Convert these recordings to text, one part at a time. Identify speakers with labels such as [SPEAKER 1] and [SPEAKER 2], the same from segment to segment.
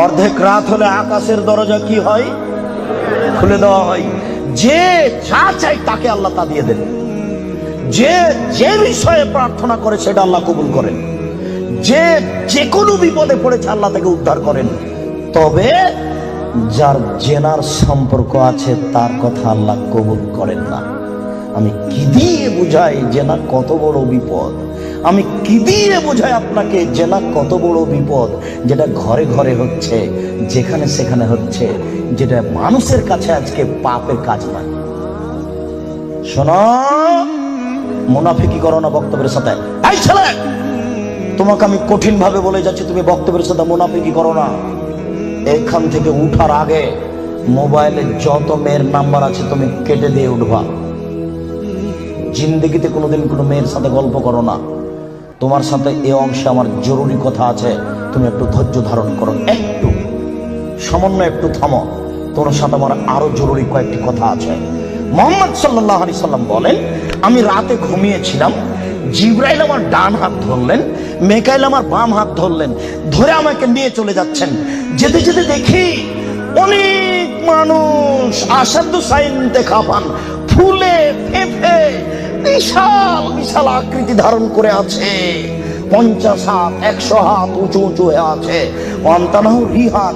[SPEAKER 1] অর্ধেক রাত হলে আকাশের দরজা কি হয়? খুলে দেওয়া হয়। যে যা চাই তাকে আল্লাহ তা দিয়ে দেন। যে যে বিষয়ে প্রার্থনা করে সেটা আল্লাহ কবুল করেন। যে যে কোনো বিপদে পড়েছে আল্লাহ তাকে উদ্ধার করেন। তবে যার জেনার সম্পর্ক আছে তার কথা আল্লাহ কবুল করেন না। আমি কি দিয়ে বুঝাই জেনা কত বড় বিপদ? আমি কি দিয়ে বুঝাই আপনাকে জেনা কত বড় বিপদ? যেটা ঘরে ঘরে হচ্ছে, যেখানে সেখানে হচ্ছে, যেটা মানুষের কাছে আজকে পাপের কাজ নয়। শোনো, মুনাফিকি করো না বক্তব্যের সাথে। এই ছেলে, তোমাকে আমি কঠিন ভাবে বলে যাচ্ছি, তুমি বক্তব্যের সাথে মুনাফিকি করো না। এখান থেকে উঠার আগে মোবাইলে যত মেয়ের নাম্বার আছে তুমি কেটে দিয়ে উঠবা। জিন্দেগিতে কোনোদিন কোনো মেয়ের সাথে গল্প করো না। তোমার সাথে এ অংশে আমার জরুরি কথা আছে, তুমি একটু ধৈর্য ধারণ করো, একটু সামান্য একটু থামো। তোমার সাথে আমার আরো জরুরি কয়েকটি কথা আছে। মুহাম্মদ সাল্লাল্লাহু আলাইহি সাল্লাম বলেন, আমি রাতে ঘুমিয়েছিলাম, জিবরাইল আমার ডান হাত ধরলেন, মিকাইল আমার বাম হাত ধরলেন, ধরে আমাকে নিয়ে চলে যাচ্ছেন। যেতে যেতে দেখি অনেক মানুষ আসাদু সাইন দেখা পান, ফুলে ফেঁপে বিশাল বিশাল আকৃতি ধারণ করে আছে। 50 হাত 100 হাত উঁচু উঁচু হয়ে আছে। অন্তানাহু রিহান,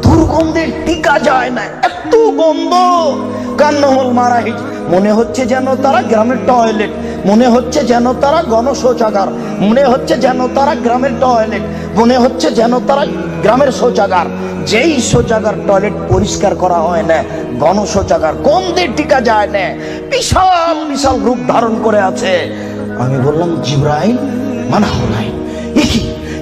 [SPEAKER 1] দুর্গন্ধের টিকা যায় না, এত গন্ধ। কান্নাহুল মারাহিজ, মনে হচ্ছে যেন তারা গ্রামের টয়লেট, মনে হচ্ছে যেন তারা গণশৌচাগার, মনে হচ্ছে যেন তারা গ্রামের টয়লেট, মনে হচ্ছে যেন তারা গ্রামের শৌচাগার। যেই শৌচাগার টয়লেট পরিষ্কার করা হয় না, গণশৌচাগার, গন্ধের টিকা যায় না, বিশাল বিশাল রূপ ধারণ করে আছে। আমি বললাম, জিবরাইল মানা হলাই, কি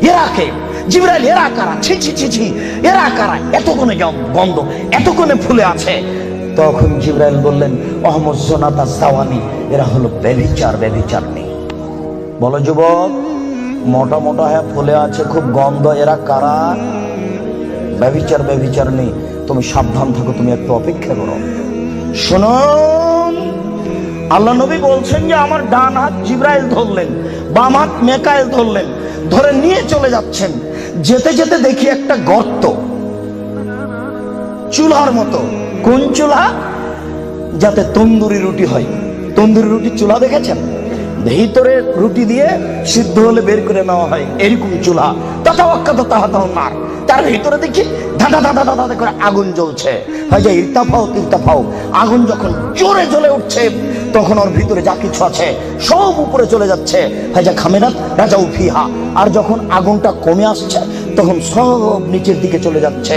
[SPEAKER 1] এরা কে? জিবরাইল, এরা কারা? ছি ছি ছি ছি, এরা কারা? এত কোণে গন্ধ, এত কোণে ফুলে আছে। তখন জিবরাইল বললেন, অহমদ জোনাতা সাওয়ানি, এরা হলো ব্যভিচার, ব্যভিচারনি। বলো যুবক, মোটা মোটা হ্যাঁ ফুলে আছে, খুব গন্ধ, এরা কারা? ব্যভিচার, ব্যভিচারনি। তুমি সাবধান থাকো, তুমি একটু অপেক্ষা করো। শুনুন, আল্লাহ নবী বলছেন যে আমার ডান হাত জিবরাইল ধরলেন, বাম হাত মিকাইল ধরলেন, ধরে নিয়ে চলে যাচ্ছেন। যেতে যেতে দেখি একটা গর্ত, চুলার মতো। কোন চুলা? যাতে তন্দুরি রুটি হয়। তন্দুরি রুটি চুলা দেখেছেন? ভিতরে রুটি দিয়ে সিদ্ধ হলে বের করে নেওয়া হয়, এরকম চুলা। তার তার ভিতরে দেখি ধাঁধা ধাঁধা ধাঁধা করে আগুন জ্বলছে। ভাইজা ইরতাফাও তিরতাফাও, আগুন যখন জোরে জ্বলে উঠছে তখন ওর ভিতরে যা কিছু আছে সব উপরে চলে যাচ্ছে। ভাইজা খামেরাত রাজা উফিহা, আর যখন আগুনটা কমে আসছে তখন সব নিচের দিকে চলে যাচ্ছে।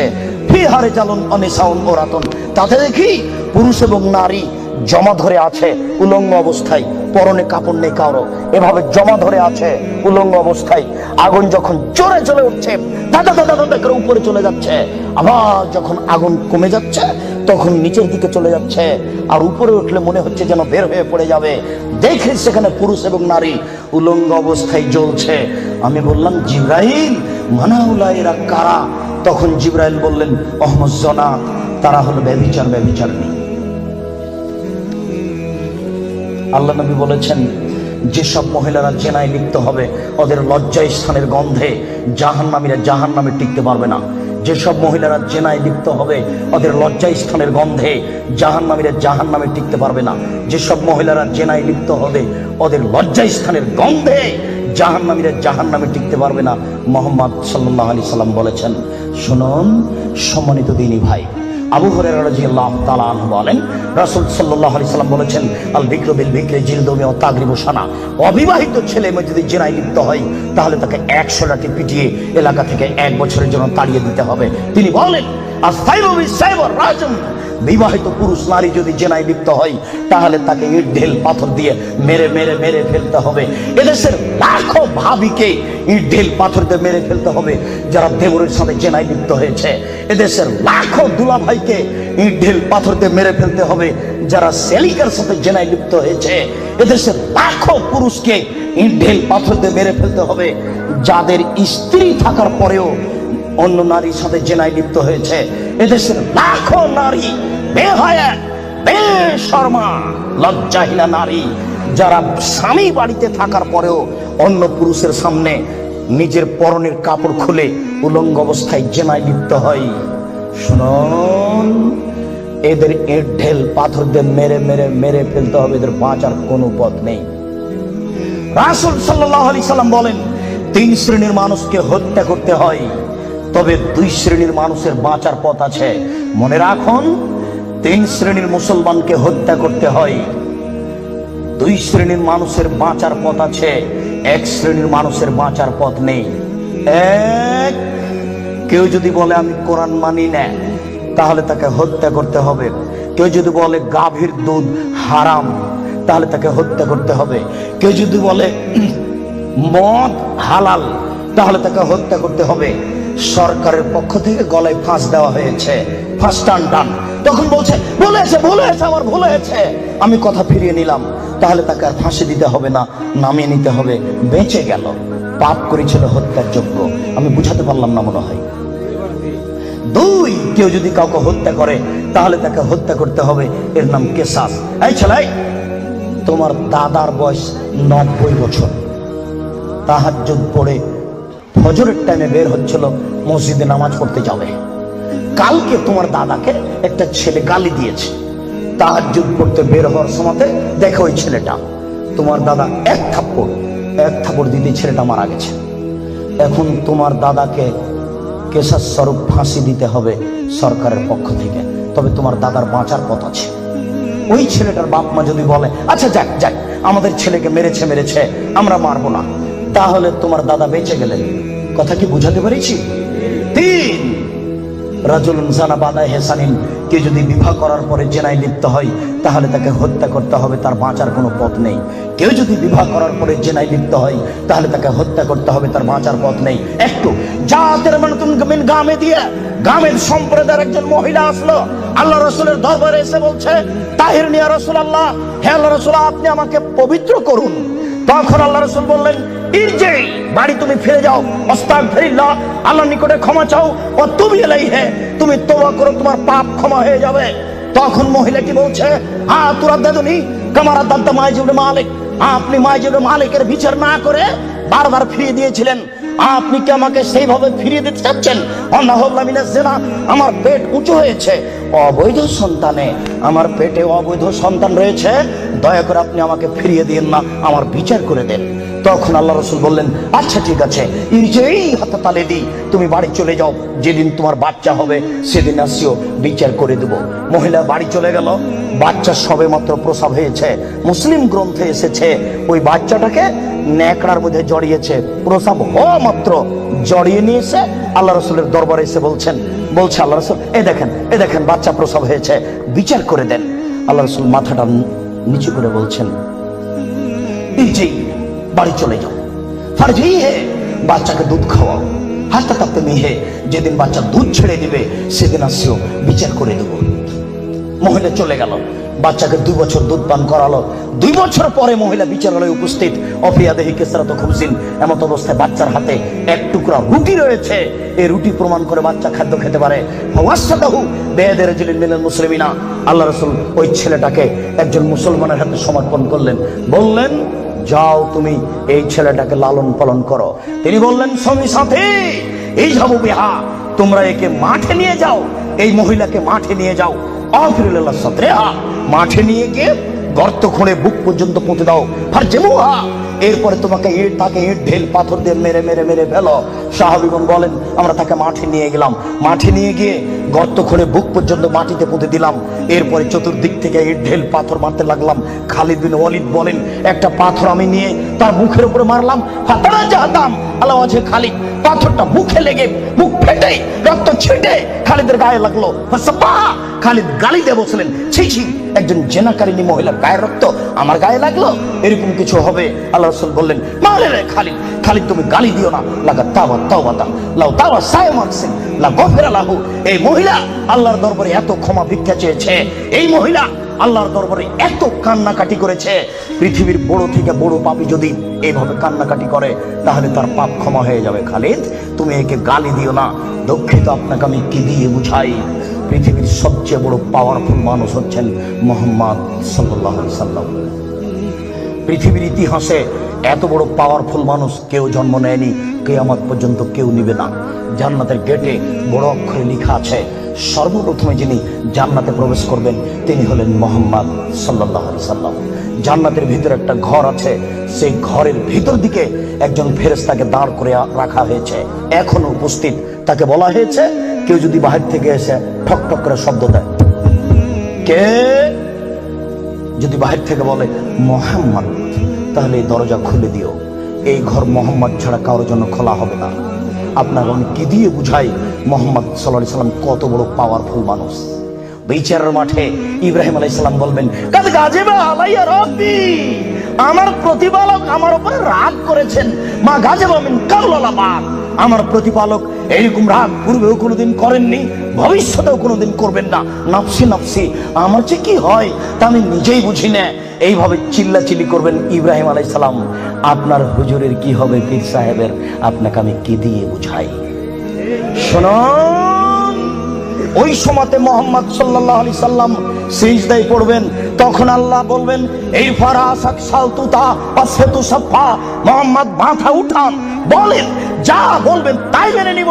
[SPEAKER 1] ফিহারে চালন অনিসাউন ওরাতন, তাতে দেখি পুরুষ এবং নারী জমা ধরে আছে উলঙ্গ অবস্থায়, পরনে কাপড় নেই কারো, এভাবে জমা ধরে আছে উলঙ্গ অবস্থায়। আগুন যখন জোরে চলে উঠছে দাদা দাদা দাদা করে উপরে চলে যাচ্ছে, আবার যখন আগুন কমে যাচ্ছে তখন নিচের দিকে চলে যাচ্ছে। আর উপরে উঠলে মনে হচ্ছে যেন বের হয়ে পড়ে যাবে। দেখে সেখানে পুরুষ এবং নারী উলঙ্গ অবস্থায় জ্বলছে। আমি বললাম, জিবরাইল মানাউলা, এরা কারা? তখন জিবরাইল বললেন, অহমদ জনা, তারা হলো ব্যভিচার, ব্যভিচারনি। আল্লাহ নবী বলেছেন, যেসব মহিলারা জেনায় লিপ্ত হবে ওদের লজ্জা স্থানের গন্ধে জাহান্নামীরা জাহান্নামে টিকতে পারবে না। যেসব মহিলারা জেনায় লিপ্ত হবে ওদের লজ্জা স্থানের গন্ধে জাহান্নামীরা জাহান্নামে টিকতে পারবে না। যেসব মহিলারা জেনায় লিপ্ত হবে ওদের লজ্জা স্থানের গন্ধে জাহান্নামীরা জাহান্নামে টিকতে পারবে না। মুহাম্মদ সাল্লাল্লাহু আলাইহি সাল্লাম বলেছেন। শুনুন সম্মানিত দিনী ভাই, আবু হুরায়রা রাদিয়াল্লাহু তাআলা আনহু বলেন, রাসূল সাল্লাল্লাহু আলাইহি সাল্লাম বলেছেন, আল বিকরু বিল বিকরি জিলদু ওয়া তাগরিবু সানা। অবিবাহিত ছেলে মেয়ে যদি জেনায় লিপ্ত হয় তাহলে তাকে 100 লাঠি পিটিয়ে এলাকা থেকে 1 বছরের জন্য তাড়িয়ে দিতে হবে। তিনি বলেন, আস-সাইবু বিস-সাইব রাজম, বিবাহিত পুরুষ নারী যদি জেনায় লিপ্ত হয় তাহলে তাকে ইট ঢেল পাথর দিয়ে মেরে মেরে মেরে ফেলতে হবে। এদেশের লাখো ভাবিকে ইট ঢেল পাথর দিয়ে মেরে ফেলতে হবে যারা দেবরের সাথে জেনায় লিপ্ত হয়েছে। এদেশের লাখো দুলাভাইকে ইট ঢেল পাথর দিয়ে মেরে ফেলতে হবে যারা সেলিকার সাথে জেনায় লিপ্ত হয়েছে। এদেশের লাখো পুরুষকে ইট ঢেল পাথর দিয়ে মেরে ফেলতে হবে যাদের স্ত্রী থাকার পরেও অন্য নারীর সাথে জেনায় লিপ্ত হয়েছে। এদেশের লাখো নারী বেহায়া, বেশরমা, লজ্জাহীনা নারী যারা স্বামী বাড়িতে থাকার পরেও অন্য পুরুষের সামনে নিজের পরনের কাপড় খুলে উলঙ্গ অবস্থায় জেনায় লিপ্ত হয়। শুনুন, এদের ইট ঢেল পাথর দিয়ে মেরে মেরে মেরে ফেলতে হবে, এদের বাঁচার কোনো পথ নেই। রাসূল সাল্লাল্লাহু আলাইহি সাল্লাম বলেন, 3 শ্রেণীর মানুষকে হত্যা করতে হয়, তবে 2 শ্রেণীর মানুষের বাঁচার পথ আছে। মনে রাখুন, 3 শ্রেণীর মুসলমানকে হত্যা করতে হয়, 2 শ্রেণীর মানুষের বাঁচার পথ আছে, 1 শ্রেণীর মানুষের বাঁচার পথ নেই। এক, কেউ যদি বলে আমি কোরআন মানি না, তাহলে তাকে হত্যা করতে হবে। কেউ যদি বলে গাভীর দুধ হারাম, তাহলে তাকে হত্যা করতে হবে। কেউ যদি বলে মদ হালাল, তাহলে তাকে হত্যা করতে হবে। সরকারের পক্ষ থেকে গলায় ফাঁস দেওয়া হয়েছে, ফাঁস টান। তখন বলছে ভুলে হয়েছে আমার ভুল হয়েছে, আমি কথা ফিরিয়ে নিলাম, তাহলে তাকে আর ফাঁসি দিতে হবে না, নামিয়ে নিতে হবে, বেঁচে গেল। পাপ করেছিল হত্যার যোগ্য। আমি বুঝাতে পারলাম না মনে হয়। 2, কেউ যদি কাউকে হত্যা করে তাহলে তাকে হত্যা করতে হবে, এর নাম কিসাস। এই ছেলে, তোমার দাদার বয়স 90 বছর, তাহাজ্জুদ পড়ে ফজরের টাইমে বের হচ্ছিল, মসজিদে নামাজ পড়তে যাবে। কালকে তোমার দাদাকে একটা ছেলে গালি দিয়েছে, তাহাজ্জুদ পড়তে বের হওয়ার সময় দেখো ওই ছেলেটা, তোমার দাদা এক থাপ্পড় দিতে ছেলেটা মারা গেছে। এখন তোমার দাদাকে কেসাস স্বরূপ ফাঁসি দিতে হবে সরকারের পক্ষ থেকে, তবে তোমার দাদার বাঁচার পথ আছে। ওই ছেলেটার বাপ মা যদি বলে আচ্ছা যাক আমাদের ছেলেকে মেরেছে আমরা মারবো না, তাহলে তোমার দাদা বেঁচে গেলেন। কথা কি বুঝাতে পেরেছি? 3, রাজুলুন জানা বাদায় হেসানিন, কেউ যদি বিবাহ করার পরে জেনায় লিপ্ত হয় তাহলে তাকে হত্যা করতে হবে, তার বাঁচার কোনো পথ নেই। কেউ যদি বিবাহ করার পরে জেনায় লিপ্ত হয় তাহলে তাকে হত্যা করতে হবে, তার বাঁচার পথ নেই। একটু জাতের মানুতুন মিন গামে দিয়ে গামের সম্প্রদায়ের একজন মহিলা আসলো আল্লাহ রাসূলের দরবারে, এসে বলছে তাহিরনি ইয়া রাসূলুল্লাহ, হে আল্লাহ রাসূল আপনি আমাকে পবিত্র করুন। তখন আল্লাহ রাসূল বললেন ইরজি, বাড়ি তুমি ফিরে যাও, আস্তাগফিরুল্লাহ, আল্লাহর নিকটে ক্ষমা চাও, ও তুমি ইলাইহি, তুমি তওবা করো, তোমার পাপ ক্ষমা হয়ে যাবে। তখন মহিলাটি বলছে তুরাদ্দাদুনি কামা রাদ্দাত মাইজ ইবনে মালিক, আপনি মাইজ ইবনে মালিকের বিচার না করে বারবার ফিরিয়ে দিয়েছিলেন, আপনি কি আমাকে সেইভাবে ফিরিয়ে দিতে চাচ্ছেন? আমার পেট উঁচু হয়েছে, অবৈধ সন্তানে আমার পেটে অবৈধ সন্তান রয়েছে, দয়া করে আপনি আমাকে ফিরিয়ে দিন না, আমার বিচার করে দেন। তখন আল্লাহ রাসূল বললেন আচ্ছা ঠিক আছে, ইরজিই হাত্তা তালিদি, তুমি বাড়ি চলে যাও, যেদিন তোমার বাচ্চা হবে সেদিন আসিও, বিচার করে দেব। মহিলা বাড়ি চলে গেল, বাচ্চা সবে মাত্র প্রসব হয়েছে। মুসলিম গ্রন্থে এসেছে ওই বাচ্চাটাকে ন্যাকড়ার মধ্যে জড়িয়েছে, প্রসব হওয়া মাত্র জড়িয়ে নিয়ে এসে আল্লাহ রাসূলের দরবারে এসে বলছে আল্লাহ রাসূল এই দেখেন বাচ্চা প্রসব হয়েছে, বিচার করে দেন। আল্লাহ রাসূল মাথাটা নিচু করে বলছেন ইরজি, বাড়ি চলে যাও, ফারজি হে, বাচ্চাকে দুধ খাওয়াও, হাসতে থাকতে মেহে, যেদিন বাচ্চা দুধ ছেড়ে দিবে সেদিন আসিও, বিচার করে দেব। মহিলা চলে গেল, বাচ্চাকে 2 বছর দুধ পান করালো। 2 বছর পরে মহিলা বিচারালয়ে উপস্থিত, অফিয়াদেহি কেসরাত খুমসিন, এমত অবস্থায় বাচ্চার হাতে এক টুকরা রুটি রয়েছে। এই রুটি প্রমাণ করে বাচ্চা খাদ্য খেতে পারে। ওয়াসাদাহু বেয়াদি রাজুলিন মিনাল মুসলিমিনা, আল্লাহ রাসূল ওই ছেলেটাকে একজন মুসলমানের হাতে সমর্পণ করলেন, বললেন যাও তুমি এই ছেলেটাকে লালন পালন করো। তিনি বললেন স্বামী সাথী এই যাবো বিহা, তোমরা একে মাঠে নিয়ে যাও, এই মহিলাকে মাঠে নিয়ে যাও, আফিরুল্লাহ সাতরেহা, মাঠে নিয়ে গিয়ে গর্ত খুঁড়ে বুক পর্যন্ত পুঁতে দাও, ফারজেমুহা, এরপরে তোমাকে তাকে ইট ঢেল পাথর দিয়ে মেরে মেরে মেরে ফেলো। সাহাবীগণ বলেন আমরা তাকে মাঠে নিয়ে গেলাম, মাঠে নিয়ে গিয়ে গর্ত খুঁড়ে বুক পর্যন্ত মাটিতে পুঁতে দিলাম, এরপরে চতুর্দিক থেকে ইট ঢেল পাথর মারতে লাগলাম। খালিদ বিন ওয়ালিদ বলেন একটা পাথর আমি নিয়ে তার মুখের উপরে মারলাম, ফাতারা জাহাদাম আলা ওয়াজহি খালিদ, পাথরটা মুখে লেগে মুখ ফেটে রক্ত ছিটে খালিদের গায়ে লাগলো। খালিদ গালি দিয়ে বসলেন ছি ছি, একজন জেনাকারিনী মহিলার গায়ের রক্ত আমার গায়ে লাগলো, এরকম কিছু হবে? আল্লাহ রাসূল বললেন মালে রে খালিদ তুমি গালি দিও না, লাগা তাওবাতা লাউ তাওয়া সায়মানসিন লা গফিরা লাহু। এই মহিলা আল্লাহর দরবারে এত ক্ষমা ভিক্ষা চেয়েছে, এই মহিলা আল্লাহর দরবারে এত কান্নাকাটি করেছে, পৃথিবীর বড় থেকে বড় পাপী যদি এইভাবে কান্নাকাটি করে তাহলে তার পাপ ক্ষমা হয়ে যাবে। খালিদ তুমি একে গালি দিও না, দুঃখিত আপনাকে আমি কি দিয়ে বুঝাই? পৃথিবীর সবচেয়ে বড় পাওয়ারফুল মানুষ হচ্ছেন মুহাম্মদ সাল্লাল্লাহু আলাইহি সাল্লাম। পৃথিবীর ইতিহাসে এত বড় পাওয়ারফুল মানুষ কেউ জন্ম নেয়নি, কিয়ামত পর্যন্ত কেউ নিবে না। জান্নাতের গেটে বড় অক্ষরে লেখা আছে, সর্বপ্রথমে যিনি জান্নাতে প্রবেশ করবেন তিনি হলেন মুহাম্মদ সাল্লাল্লাহু আলাইহি সাল্লাম। জান্নাতের ভিতরে একটা ঘর আছে, সেই ঘরের ভিতর দিকে একজন ফেরেশতাকে দাঁড় করে রাখা হয়েছে, এখনো উপস্থিত। তাকে বলা হয়েছে, কেউ যদি বাহির থেকে এসে ঠক ঠক করে শব্দ দেয়, কে যদি বাহির থেকে বলে মুহাম্মদ, তাহলে এই দরজা খুলে দিও। এই ঘর মুহাম্মদ ছাড়া কারোর জন্য খোলা হবে না। আপনার আমি কি দিয়ে বুঝাই মুহাম্মদ সাল্লাল্লাহু আলাইহি সাল্লাম কত বড় পাওয়ারফুল মানুষ। বিচারের মাঠে ইব্রাহিম আলাইহিস সালাম বলবেন, কাদ গাজিবা আলাইয়া রাব্বি, আমার প্রতিপালক আমার উপরে রাগ করেছেন। মা গাজিবা মিন কাবলা বাদ, আমার প্রতিপালক এরকম রাগ পূর্বেও কোনোদিন করেননি, ভবিষ্যতেও কোনোদিন করবেন না। নাফসি নাফসি, আমার যে কি হয় তা আমি নিজেই বুঝি না। এইভাবে চিল্লাচিল্লি করবেন ইব্রাহিম আলাইহিস সালাম। আপনার হুজুরের কি হবে, পীর সাহেবের, আপনাকে আমি কি দিয়ে বুঝাই? শুনুন, ওই সময়তে মুহাম্মদ সাল্লাল্লাহু আলাইহি সাল্লাম সিজদায় পড়বেন, তখন আল্লাহ বলবেন, এই ফারাসাক সালতুতা পাসফাতু সাফা, মুহাম্মদ মাথা উঠান, বলেন, যা বলবেন তাই মেনে নিব,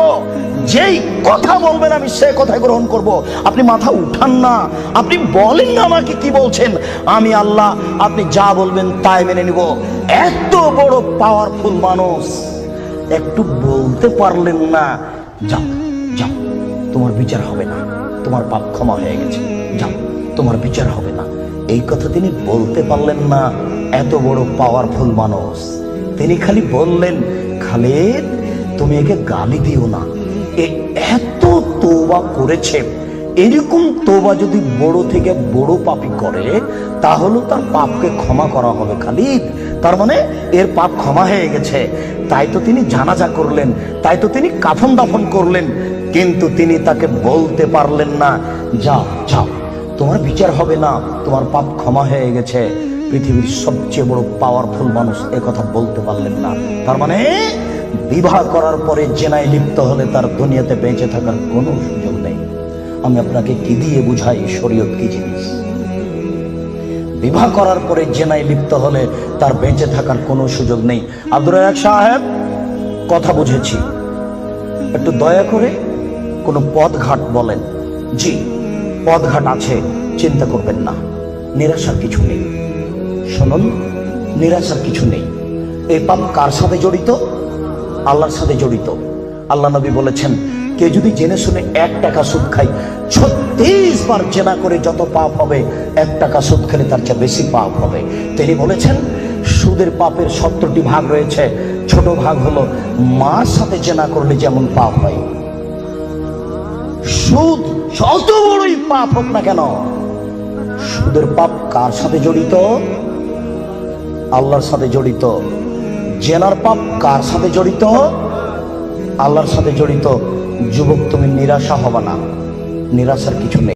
[SPEAKER 1] যেই কথা বলবেন আমি সে কথা গ্রহণ করব। আপনি মাথা উঠান না, আপনি বলেন না আমাকে কি বলছেন, আমি আল্লাহ, আপনি যা বলবেন তাই মেনে নিব। এত বড় পাওয়ারফুল মানুষ, একটু বলতে পারলেন না, যাও যাও তোমার বিচার হবে না, তোমার পাপ ক্ষমা হয়ে গেছে, যাও তোমার বিচার হবে না, এই কথা তিনি বলতে পারলেন না। এত বড় পাওয়ারফুল মানুষ, তিনি খালি বললেন, খালিদ তুমি একে গালি দিও না, এ এত তওবা করেছে, এরকম তওবা যদি বড় থেকে বড় পাপী করে তাহলে তার পাপকে ক্ষমা করা হবে খালিদ। তার মানে এর পাপ ক্ষমা হয়ে গেছে, তাই তো তিনি জানাজা করলেন, তাই তো তিনি কাফন দাফন করলেন। কিন্তু তিনি তাকে বলতে পারলেন না, যাও যাও তোমার বিচার হবে না, তোমার পাপ ক্ষমা হয়ে গেছে। পৃথিবীর সবচেয়ে বড় পাওয়ারফুল মানুষ এ কথা বলতে পারলেন না। তার মানে বিবাহ করার পরে জেনায় লিপ্ত হলে তার দুনিয়াতে বেঁচে থাকার কোনো সুযোগ নেই। আমি আপনাকে কি দিয়ে বুঝাই শরীয়ত কি জিনিস? বিবাহ করার পরে জেনায় লিপ্ত হলে তার বেঁচে থাকার কোনো সুযোগ নেই। আব্দুর রাজ্জাক সাহেব, কথা বুঝেছি, একটু দয়া করে কোনো পথঘাট বলেন। জি, পথঘাট আছে, চিন্তা করবেন না, নিরাশার কিছু নেই। শুনুন, নিরাশার কিছু নেই। এই পাপ কার সাথে জড়িত? আল্লাহর সাথে জড়িত। আল্লাহ নবী বলেছেন, কেউ যদি জেনে শুনে 1 টাকা সুদ খায়, 36 বার জেনা করে যত পাপ হবে, 1 টাকা সুদ খেলে তার চেয়ে বেশি পাপ হবে। তিনি বলেছেন, সুদের পাপের 70টি ভাগ রয়েছে, ছোট ভাগ হলো মার সাথে জেনা করলে যেমন পাপ হয়। সুদ যত বড়ই পাপ হোক না কেন, সুদের পাপ কার সাথে জড়িত? আল্লাহর সাথে জড়িত। জেনার পাপ কার সাথে জড়িত? আল্লাহর সাথে জড়িত। যুবক, তুমি নিরাশা হবে না, নিরাশার কিছু নেই।